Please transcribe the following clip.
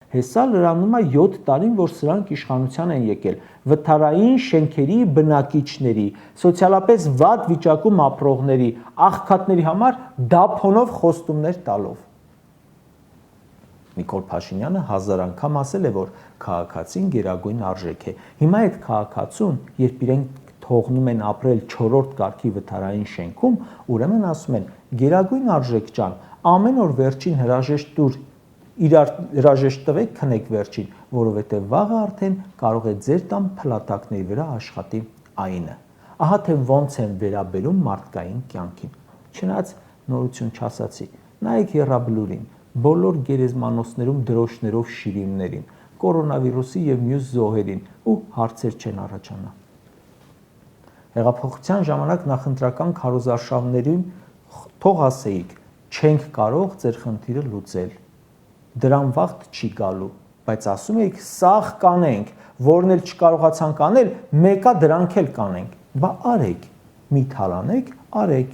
Հեսա լրանում է 7 տարին, որ սրանք իշխանության են եկել, վթարային շենքերի բնակիչների, սոցիալապես վատ վիճակում ապրողների, աղքատների համար դափոնով խոստումներ տալով։ Նիկոլ Փաշինյանը 1000 անգամ ասել է, որ քաղաքացին գերագույն արժեք է։ Հիմա այդ քաղաքացուն, երբ իրենք թողնում են ապրել 4-րդ կարգի վթարային շենքում, ուրեմն ասում են. գերագույն արժեք ջան, ամեն օր վերջին հրաժեշտ տուր, իրար հրաժեշտ տվեք, քնեք վերջին, որովհետև վաղը արդեն կարող է ձեր տան փլատակների վրա աշխատի այնը։ Ահա թե ոնց են վերաբերում մարդկային կյանքին։ Չնայած նորություն չասացի, նայեք եռաբլուրին, բոլոր գերեզմանոցներում դրոշներով շիրիմներին, կորոնավիրուսի եւ մյուս զոհերին ու հարցեր չեն առաջանա։ Հեղափոխության ժամանակ նախընտրական քարոզարշավներին թող ասեիք, չենք կարող ձեր խնդիրը լուծել, դրան վաղ չի գալու, բայց ասում եք սաղ կանենք, որն էլ չկարողացանք անել, մեկա դրանք էլ կանենք, բա արեք, մի թալանեք, արեք։